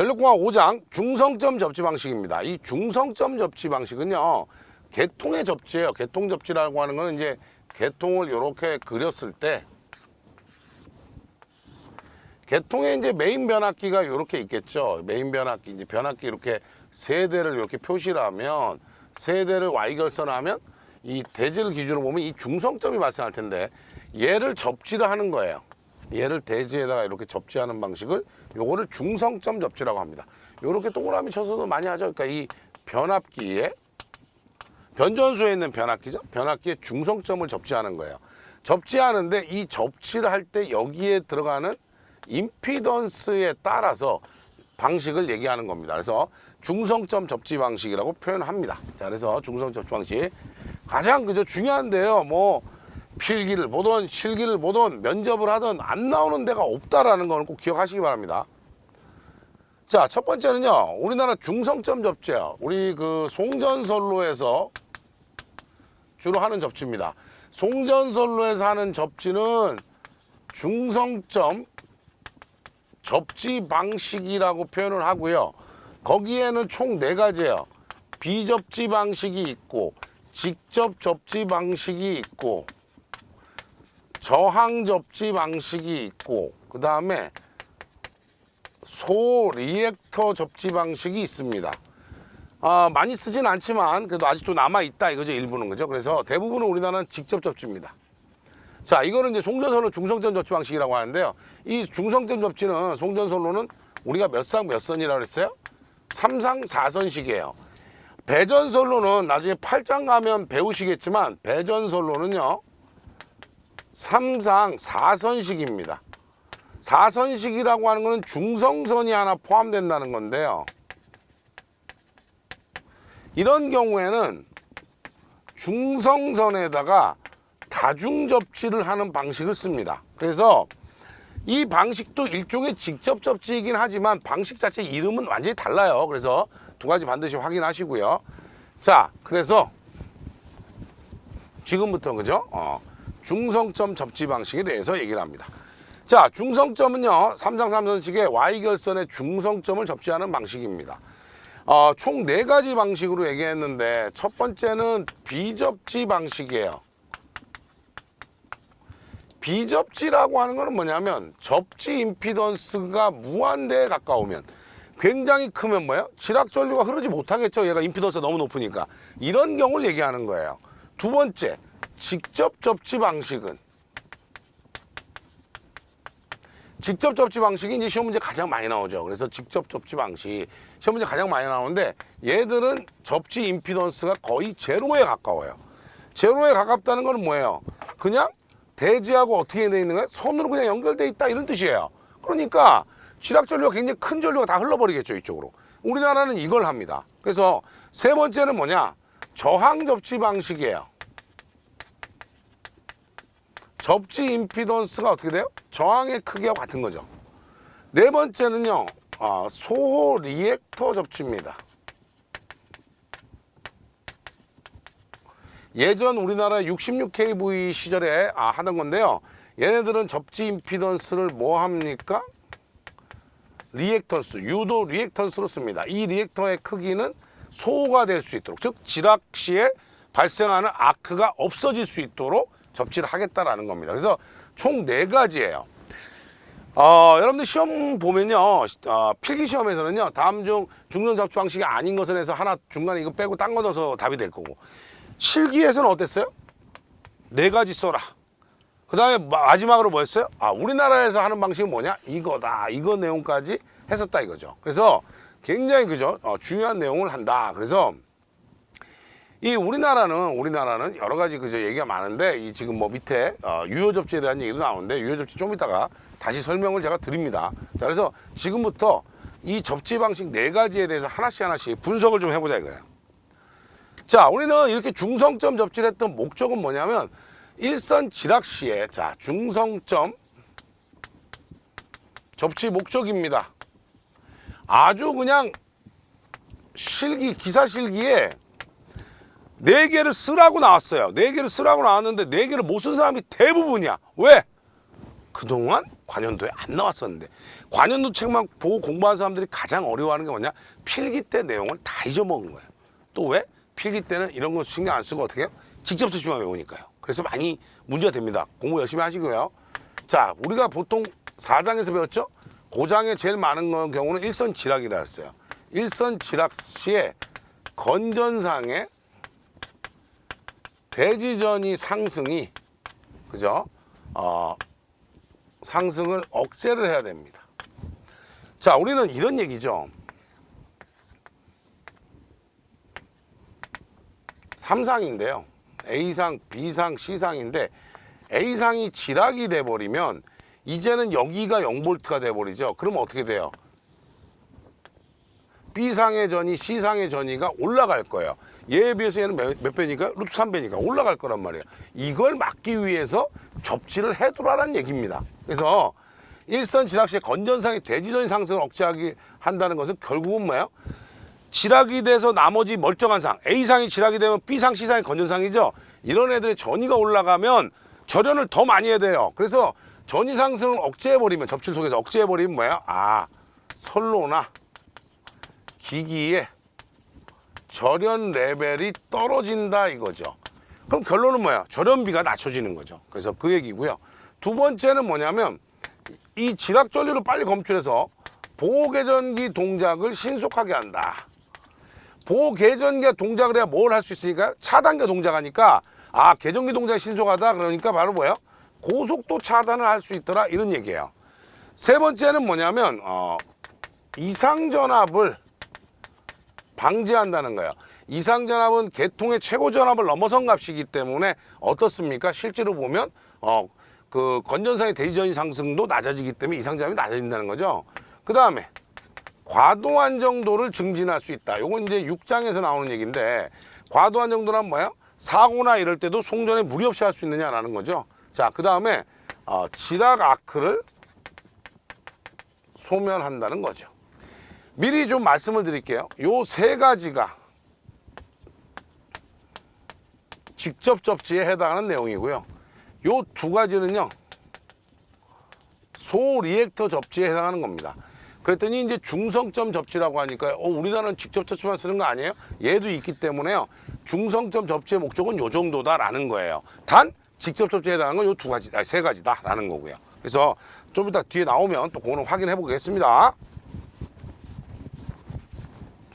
전력공학 5장 중성점 접지 방식입니다. 이 중성점 접지 방식은요, 개통의 접지예요. 개통 접지라고 하는 거는 이제 개통을 이렇게 그렸을 때, 개통에 이제 메인 변압기가 이렇게 있겠죠. 메인 변압기, 이제 변압기 이렇게 세 대를 이렇게 표시를 하면, 세 대를 Y결선하면 이 대지를 기준으로 보면 이 중성점이 발생할 텐데, 얘를 접지를 하는 거예요. 얘를 대지에다가 이렇게 접지하는 방식을 요거를 중성점 접지라고 합니다. 요렇게 동그라미 쳐서도 많이 하죠. 그러니까 이 변압기에, 변전소에 있는 변압기죠. 변압기에 중성점을 접지하는 거예요. 접지하는데 이 접지를 할 때 여기에 들어가는 임피던스에 따라서 방식을 얘기하는 겁니다. 그래서 중성점 접지 방식이라고 표현합니다. 자, 그래서 중성점 접지 방식 가장 그저 중요한데요. 뭐 필기를 보던 실기를 보던 면접을 하던 안 나오는 데가 없다라는 거는 꼭 기억하시기 바랍니다. 자, 첫 번째는요, 우리나라 중성점 접지예요. 우리 그 송전선로에서 주로 하는 접지입니다. 송전선로에서 하는 접지는 중성점 접지 방식이라고 표현을 하고요. 거기에는 총 4가지예요. 비접지 방식이 있고, 직접 접지 방식이 있고, 저항 접지 방식이 있고, 그 다음에 소 리액터 접지 방식이 있습니다. 많이 쓰진 않지만 그래도 아직도 남아있다 이거죠, 일부는. 그죠? 그래서 대부분은 우리나라는 직접 접지입니다. 자, 이거는 이제 송전선로 중성점 접지 방식이라고 하는데요. 이 중성점 접지는 송전선로는 우리가 몇 상 몇 선이라고 그랬어요? 3상 4선식이에요. 배전선로는 나중에 8장 가면 배우시겠지만, 배전선로는요 3상 4선식입니다. 4선식이라고 하는 것은 중성선이 하나 포함된다는 건데요. 이런 경우에는 중성선에다가 다중접지를 하는 방식을 씁니다. 그래서 이 방식도 일종의 직접 접지이긴 하지만 방식 자체 이름은 완전히 달라요. 그래서 2가지 반드시 확인하시고요. 자, 그래서 지금부터 그죠? 중성점 접지 방식에 대해서 얘기를 합니다. 자, 중성점은요 3상 3선식의 Y결선의 중성점을 접지하는 방식입니다. 총 4가지 방식으로 얘기했는데, 첫 번째는 비접지 방식이에요. 비접지라고 하는 것은 뭐냐면, 접지 임피던스가 무한대에 가까우면, 굉장히 크면 뭐예요? 지락전류가 흐르지 못하겠죠. 얘가 임피던스가 너무 높으니까. 이런 경우를 얘기하는 거예요. 2번째, 직접 접지 방식은, 직접 접지 방식이 이제 시험 문제 가장 많이 나오죠. 그래서 직접 접지 방식 시험 문제 가장 많이 나오는데, 얘들은 접지 임피던스가 거의 제로에 가까워요. 제로에 가깝다는 건 뭐예요? 그냥 대지하고 어떻게 돼 있는 거예요? 선으로 그냥 연결돼 있다, 이런 뜻이에요. 그러니까 지락전류가 굉장히 큰 전류가 다 흘러버리겠죠, 이쪽으로. 우리나라는 이걸 합니다. 그래서 3번째는 뭐냐? 저항 접지 방식이에요. 접지 임피던스가 어떻게 돼요? 저항의 크기와 같은 거죠. 4번째는요, 소호 리액터 접지입니다. 예전 우리나라 66kV 시절에 하던 건데요. 얘네들은 접지 임피던스를 뭐 합니까? 리액턴스, 유도 리액턴스로 씁니다. 이 리액터의 크기는 소호가 될 수 있도록, 즉 지락 시에 발생하는 아크가 없어질 수 있도록 접지를 하겠다라는 겁니다. 그래서 총 4가지예요. 여러분들 시험 보면요, 필기 시험에서는요, 다음 중 중성 접지 방식이 아닌 것을 해서 하나 중간에 이거 빼고 딴 거 넣어서 답이 될 거고, 실기에서는 어땠어요? 4가지 써라. 그 다음에 마지막으로 뭐였어요? 우리나라에서 하는 방식은 뭐냐? 이거다. 이거 내용까지 했었다 이거죠. 그래서 굉장히 그죠? 중요한 내용을 한다. 그래서 이 우리나라는 여러 가지 그저 얘기가 많은데, 이 지금 뭐 밑에 유효 접지에 대한 얘기도 나오는데, 유효 접지 좀 이따가 다시 설명을 제가 드립니다. 자, 그래서 지금부터 이 접지 방식 4가지에 대해서 하나씩 분석을 좀 해보자 이거예요. 자, 우리는 이렇게 중성점 접지를 했던 목적은 뭐냐면, 일선 지락 시에, 자, 중성점 접지 목적입니다. 아주 그냥 기사 실기에 4개를 쓰라고 나왔어요. 4개를 쓰라고 나왔는데 4개를 못 쓴 사람이 대부분이야. 왜? 그동안 관연도에 안 나왔었는데 관연도 책만 보고 공부하는 사람들이 가장 어려워하는 게 뭐냐? 필기 때 내용을 다 잊어먹은 거예요. 또 왜? 필기 때는 이런 거 신경 안 쓰고 어떻게 해요? 직접 접시만 외우니까요. 그래서 많이 문제가 됩니다. 공부 열심히 하시고요. 자, 우리가 보통 4장에서 배웠죠? 고장에 제일 많은 경우는 일선 지락이라 했어요. 일선 지락 시에 건전상의 대지전이 상승이 그죠? 상승을 억제를 해야 됩니다. 자, 우리는 이런 얘기죠. 3상인데요. A상, B상, C상인데 A상이 지락이 돼버리면 이제는 여기가 0V가 돼버리죠. 그러면 어떻게 돼요? B상의 전이 C상의 전이가 올라갈 거예요. 얘에 비해서 얘는 몇 배니까? 루트 3배니까 올라갈 거란 말이에요. 이걸 막기 위해서 접지를 해두라는 얘기입니다. 그래서 일선 지락 시에 건전상의 대지전이 상승을 억제하기 한다는 것은 결국은 뭐예요? 지락이 돼서 나머지 멀쩡한 상, A상이 지락이 되면 B상, C상이 건전상이죠. 이런 애들의 전이가 올라가면 절연을 더 많이 해야 돼요. 그래서 전이 상승을 억제해버리면, 접지를 통해서 억제해버리면 뭐예요? 선로나 기기의 절연 레벨이 떨어진다 이거죠. 그럼 결론은 뭐야? 절연비가 낮춰지는 거죠. 그래서 그 얘기고요. 두 번째는 뭐냐면 이 지락 전류를 빨리 검출해서 보호개전기 동작을 신속하게 한다. 보호개전기가 동작을 해야 뭘 할 수 있으니까 차단기 동작하니까 개전기 동작이 신속하다 그러니까 바로 뭐예요? 고속도 차단을 할 수 있더라 이런 얘기예요. 세 번째는 뭐냐면 이상전압을 방지한다는 거예요. 이상전압은 계통의 최고 전압을 넘어선 값이기 때문에 어떻습니까? 실제로 보면 그 건전상의 대지전이 상승도 낮아지기 때문에 이상전압이 낮아진다는 거죠. 그 다음에 과도한 정도를 증진할 수 있다. 요건 이제 6장에서 나오는 얘기인데 과도한 정도란 뭐예요? 사고나 이럴 때도 송전에 무리 없이 할 수 있느냐라는 거죠. 자, 그 다음에 지락 아크를 소멸한다는 거죠. 미리 좀 말씀을 드릴게요. 요 세 가지가 직접 접지에 해당하는 내용이고요. 요 두 가지는요, 소 리액터 접지에 해당하는 겁니다. 그랬더니 이제 중성점 접지라고 하니까 우리나라는 직접 접지만 쓰는 거 아니에요? 얘도 있기 때문에요. 중성점 접지의 목적은 요 정도다라는 거예요. 단 직접 접지에 해당하는 건 요 세 가지다라는 거고요. 그래서 좀 이따 뒤에 나오면 또 그거는 확인해 보겠습니다.